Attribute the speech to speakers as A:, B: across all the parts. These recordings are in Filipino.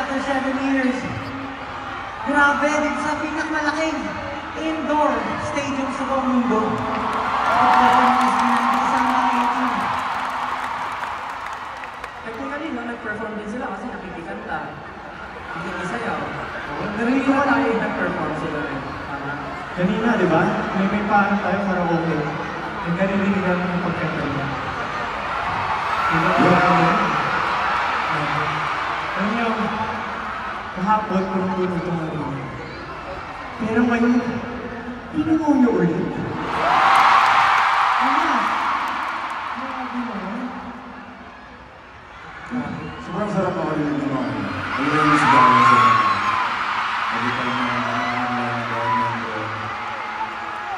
A: after 7 years. Grabe, dito sa pinakamalaking indoor stadium sa buong mundo.
B: Technically, no, nag-perform din sila kasi nakikikanta. Nakikisayaw. Narinig tayo nag-perform sila rin.
C: Kanina, di ba? May paano tayo para okay. Nagkaririnig natin ng pagkanta niya. Diba? Alam niyo, kahapon, purong-puro itong marinig. Pero ngayon, pinanguyo ulit.
D: Sobrang sarap ako rin yung mga alam mo yung sigawan sa mga hindi pa naman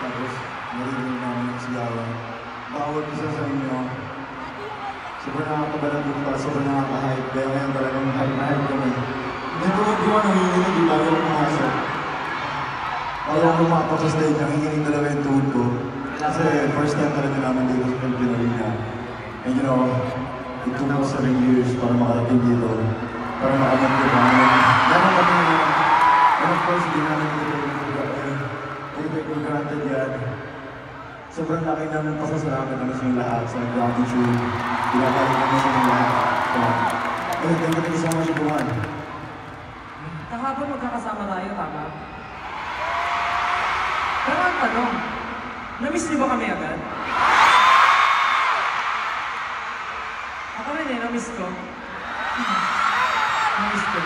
D: tapos narinig namin yung sigawan. Bawat isa sa inyo, sobrang nakakabalan dito para sobrang nakaka-hype. Kaya ngayon talagang hype na hype kami. Hindi ko nanginginig, di ba? Ayaw pumasok. Ayaw kumapak sa stage, nanginginig talaga yung tuhod ko. Kasi first time talaga namin dito sa Philippine Arena. And you know, it took us 7 years para makarating dito. Para makamit ko ba? Gano'n kami na. And of course, hindi namin dito take for granted yan. Sobrang laki namin pasasalamat naman sa lahat sa gratitude. Pinapalik naman sa lahat. Thank you so much, everyone.
B: Kahapon magkakasama tayo, tama? Pero ang tanong, na-miss niyo ba kami agad? Ako rin eh, na-miss ko. Na-miss ko.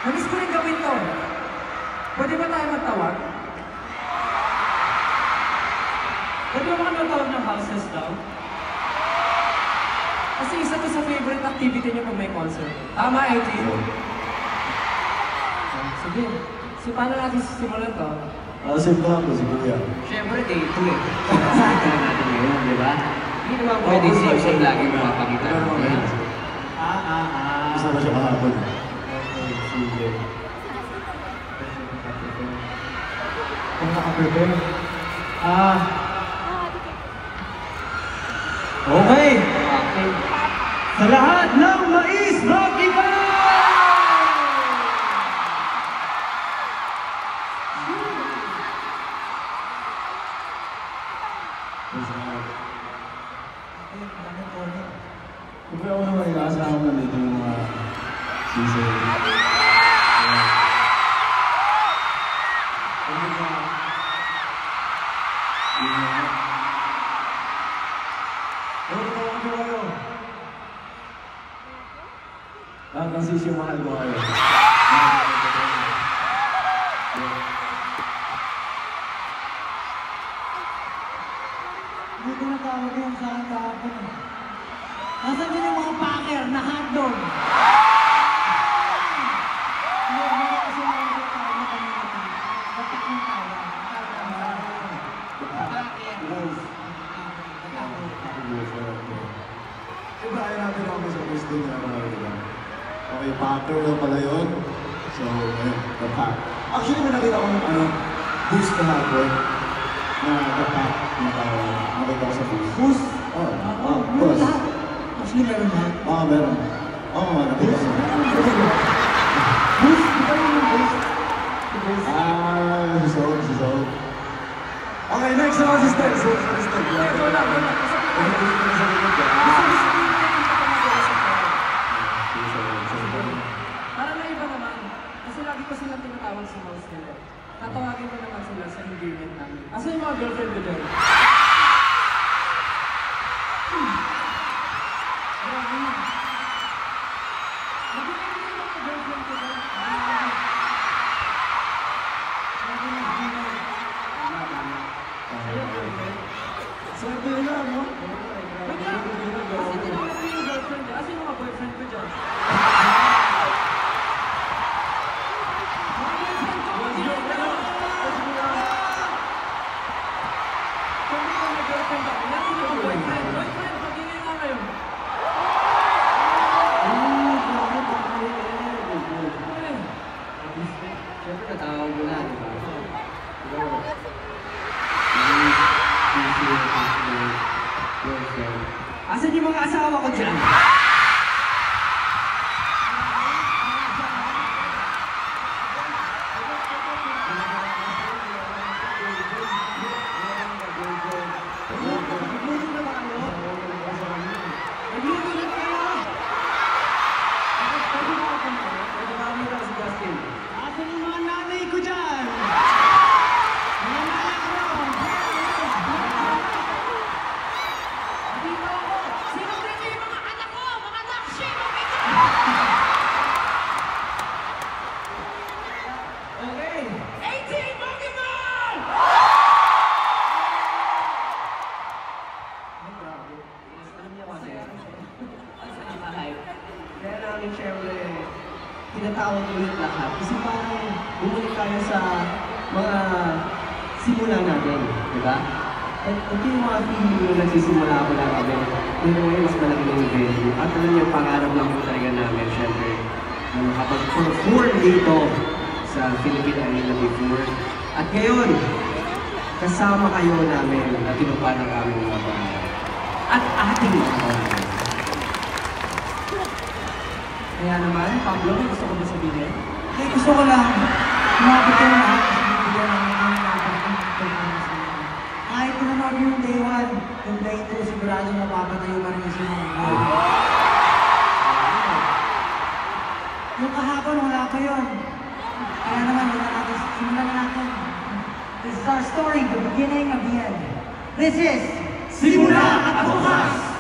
B: Na-miss ko rin gawin to. Pwede ba tayo magtawag? Pwede ba magtawag ng houses daw? Kasi isa to sa favorite activity niyo pag may concert. Tama, AJ? Sige. So, paano natin sisimulan to?
D: Simple lang po si Kuya.
E: Siyempre, day 2 eh. Saan ka natin ngayon, di ba? Hindi naman pwede same lagi makapakita natin.
D: Gusto ba siya kahapon?
C: Sige. Kung nakaprepare? Okay! Sa lahat ng mais, mag-ibay!
D: Kung ako naman inaasahan ko nandito yung mga season. Lahat ng sisyo mahal ko kayo.
A: Hindi ko natawag yung sa akin kahapon. Nasaan din yung mga packer na hotdog? Hindi, hindi kasi mga tayo na community. Batik ng tayo.
D: Diba ayaw natin ako sa gusto niya. Okay, packer na pala yun. So, ayun, the pack. Actually, may nakita ko ng boost na hapon. Na the pack. Nakita ko sa boost.
A: Boost?
D: Oo,
A: Meron lahat. Actually, meron lahat.
D: Oo, meron. Oo, nakita ko.
A: Boost? Di ba yung boost?
D: Si Zol. Okay, next naman si Steph.
B: Wala. Para na iba naman. Kasi lagi ko silang tinatawag sa house nila. Tatawagin ko naman sila sa endearment namin. Asa yung mga girlfriend ko dyan? Grabe yun. Nagiging yung mga girlfriend ko dyan. Sa'yo, girlfriend?
D: Swerte na, no?
B: Wait lang. Kasi tinawag ko yung girlfriend dyan. Asa yung mga boyfriend ko dyan? Okay.
F: 18 Pokemon!
B: Ay, grabe.
E: Alam niyo kasi, sa nakahype,
B: Kaya namin syempre, tinatawag ulit lahat. Kasi parang bumalik tayo sa mga simula natin, di ba? At ito yung mga feeling nung nagsisimula ako lang kami. Pero ngayon, mas malaki na yung venue. At alam niyo, pangarap lang po talaga namin, syempre, na makapag-perform dito sa Philippine Arena before. At ngayon, kasama kayo namin na tinupad ang aming mga pangarap. At ating mga pangarap. Kaya naman, Pablo, may gusto ko ba sabihin?
A: Okay, gusto ko lang, umabot ko na kasi bibigyan namin ng performance nila. Kahit pinanood yung day 1, yung day 2, sigurado mapapatayo pa rin yung mga Yung kahapon, wala pa yun. Kaya naman, simulan na natin. This is our story, the beginning of the end. This is
F: Simula at Bukas!